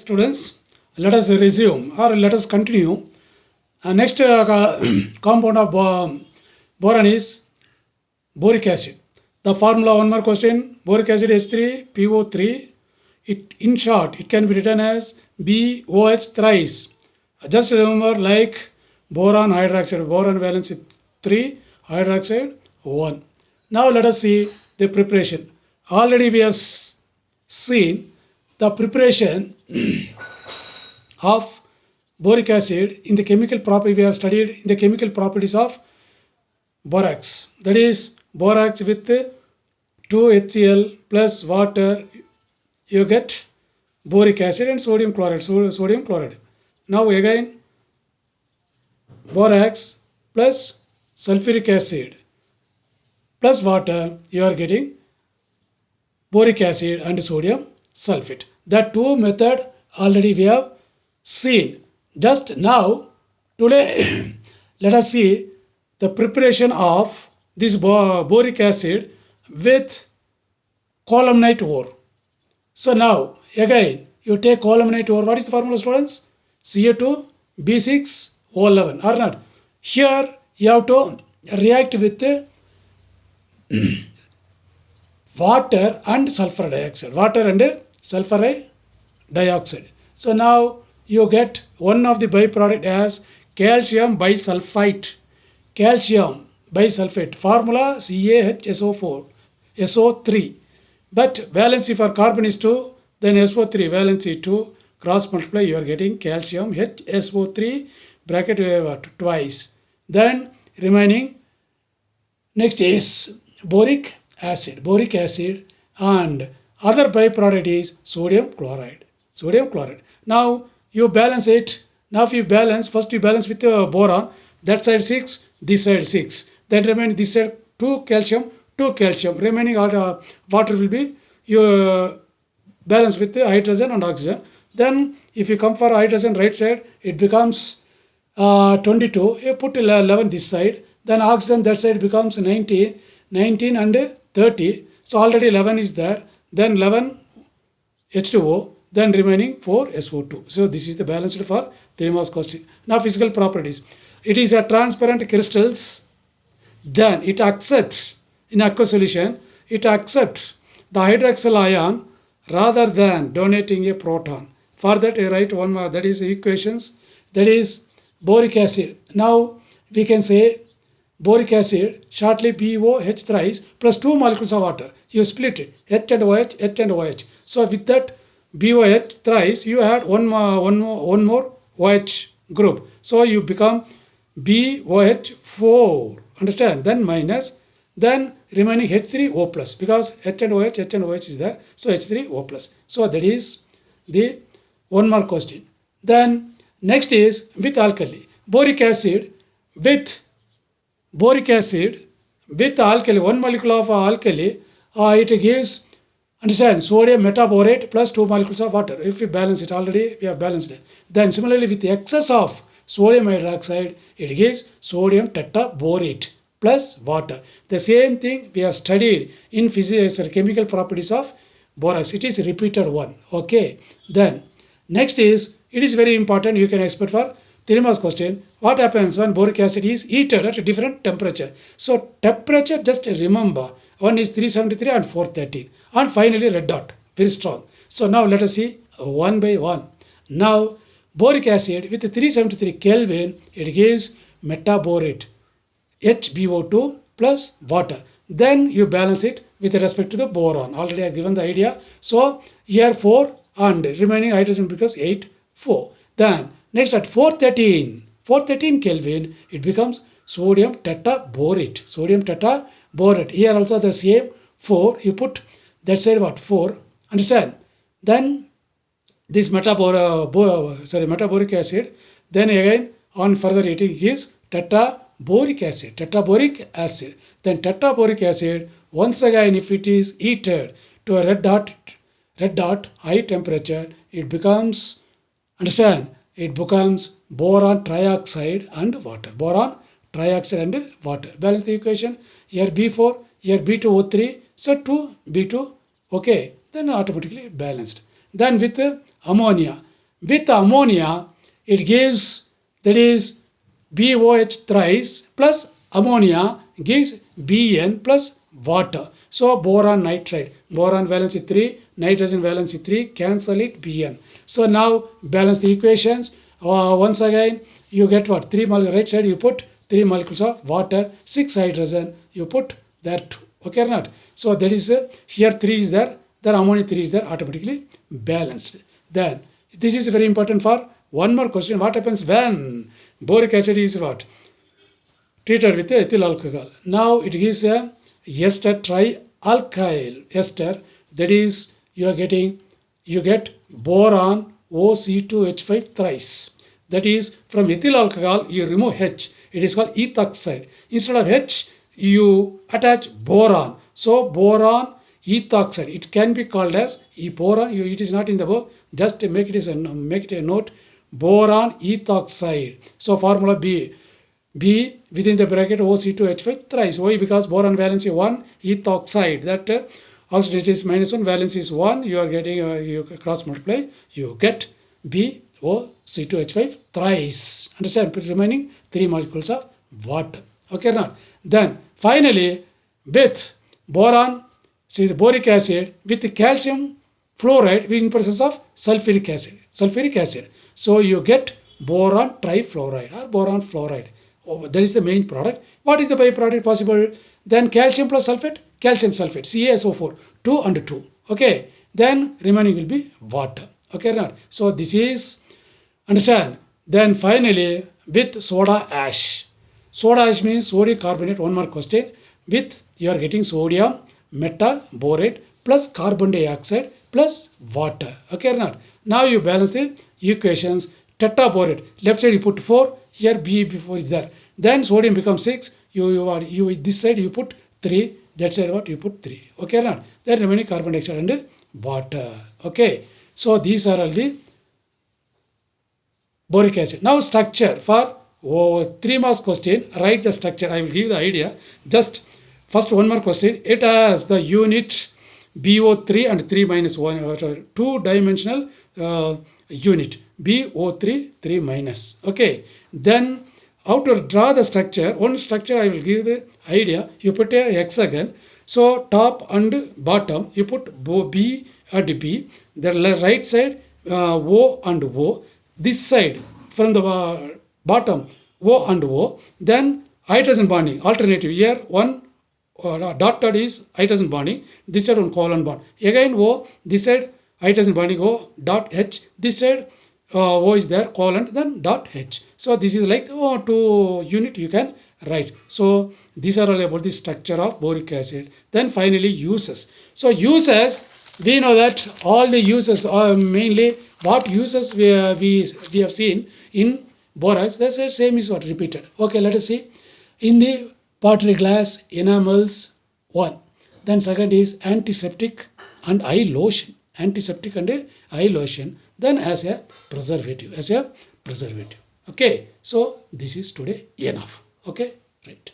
students, let us resume or let us continue. Next compound of boron is boric acid. The formula, one more question, boric acid H3PO3. In short, it can be written as BOH thrice. Just remember, like boron hydroxide, boron valence 3, hydroxide 1. Now let us see the preparation. Already we have seen the preparation of boric acid in the chemical property. We have studied in the chemical properties of borax. That is, borax with 2HCl plus water, you get boric acid and sodium chloride. Sodium chloride. Now again, borax plus sulfuric acid plus water, you are getting boric acid and sodium sulfate. That two method already we have seen. Just now, today, let us see the preparation of this boric acid with columnite ore. So now, again, you take columnite ore. What is the formula, students? Ca2B6O11, or not? Here, you have to react with water and sulfur dioxide. Water and sulfur dioxide. So now you get one of the byproduct as calcium bisulfite. Calcium bisulfite. Formula CaHSO4, SO3. But valency for carbon is 2, then SO3 valency 2. Cross multiply, you are getting calcium HSO3 bracket twice. Then remaining next is boric acid. Boric acid and other byproduct is sodium chloride. Sodium chloride. Now you balance it. Now if you balance, first you balance with boron. That side 6, this side 6. Then remain this side 2 calcium, 2 calcium. Remaining water will be you balance with the hydrogen and oxygen. Then if you come for hydrogen right side, it becomes 22. You put 11 this side. Then oxygen that side becomes 19 and 30. So already 11 is there. Then 11 H2O. Then remaining 4 SO2. So this is the balanced for 3 marks question. Now physical properties. It is a transparent crystals. Then it accepts in aqueous solution. It accepts the hydroxyl ion rather than donating a proton. For that I write one more. That is equations. That is boric acid. Now we can say boric acid shortly BOH thrice plus 2 molecules of water. You split it H and OH, H and OH. So with that BOH thrice, you add one more OH group. So you become BOH4. Understand? Then minus. Then remaining H3O plus because H and OH is there. So H3O plus. So that is the 1 mark question. Then next is with alkali. Boric acid with alkali, 1 molecule of alkali, it gives, understand, sodium metaborate plus 2 molecules of water. If we balance it, already we have balanced it. Then similarly with the excess of sodium hydroxide, it gives sodium tetraborate plus water. The same thing we have studied in physics or chemical properties of borax. It is repeated one. Okay. Then next is, it is very important, you can expect for 3 marks question. What happens when boric acid is heated at a different temperature? So temperature, just remember, one is 373 and 413. And finally red dot, very strong. So now let us see one by one. Now boric acid with 373 Kelvin, it gives metaborate HbO2 plus water. Then you balance it with respect to the boron. Already I have given the idea. So here 4 and remaining hydrogen becomes 8, 4. Then next at 413 Kelvin, it becomes sodium tetraborate. Sodium tetraborate. Here also the same 4. You put that side what? 4. Understand? Then this metaboric acid. Then again on further heating gives tetraboric acid. Tetraboric acid. Then tetraboric acid once again if it is heated to a red dot high temperature, it becomes, understand, it becomes boron trioxide and water. Boron trioxide and water. Balance the equation. Here B4, here B2O3, so 2 B2, okay, then automatically balanced. Then with ammonia, With ammonia, it gives, that is BOH thrice plus ammonia gives Bn plus water. So boron nitride, boron valency 3, nitrogen valency 3, cancel it, Bn. So now balance the equations. Once again, you get what? 3 molecules, right side you put 3 molecules of water, 6 hydrogen, you put there 2. Okay or not? So that is, here 3 is there, then ammonia 3 is there, automatically balanced. Then this is very important for one more question. What happens when boric acid is what? Treated with ethyl alcohol. Now it gives a ester trialkyl ester, that is you get boron OC2H5 thrice. That is, from ethyl alcohol you remove H, it is called ethoxide. Instead of H you attach boron, so boron ethoxide, it can be called as boron. It is not in the book, just make it a note, boron ethoxide. So formula B within the bracket OC2H5 thrice. Why? Because boron valency 1, ethoxide, that oxidation is -1, valence is 1, you are getting, you cross multiply, you get BOC2H5 thrice. Understand? Remaining 3 molecules of water. Okay or not? Then finally, with boron, see the boric acid with calcium fluoride in presence of sulfuric acid. So you get boron trifluoride or boron fluoride. That is the main product. What is the byproduct possible? Then calcium plus sulfate, CaSO4, 2 and 2. Okay. Then remaining will be water. Okay or not? So this is, understand? Then finally with soda ash. Soda ash means sodium carbonate. One more question. With you are getting sodium metaborate plus carbon dioxide plus water. Okay or not? Now you balance the equations. Tetraborate, left side you put 4, here B before is there. Then sodium becomes 6. You this side you put 3, that side what you put 3. Okay or not? Then remaining carbon dioxide and water. Okay. So these are all the boric acid. Now structure for 3 marks question. Write the structure. I will give the idea. Just first one more question. It has the unit BO3 and 3 minus 1, 2 dimensional unit BO3 3 minus. Okay. Then how to draw the structure? One structure I will give the idea. You put a hexagon. So top and bottom you put B and B. The right side O and O. This side from the bottom O and O. Then hydrogen bonding alternative. Here one dotted is hydrogen bonding. This side one covalent bond. Again O. This side hydrogen bonding O dot H. This side O is there covalent, then dot H. So this is like 2 unit you can write. So these are all about the structure of boric acid. Then finally uses. So uses, we know that all the uses are mainly what uses we have seen in borax. That's the same is what repeated. Okay, let us see. In the pottery glass, enamels 1. Then second is antiseptic and eye lotion. Antiseptic and eye lotion. Then as a preservative. Okay. So this is today enough. Okay. Right.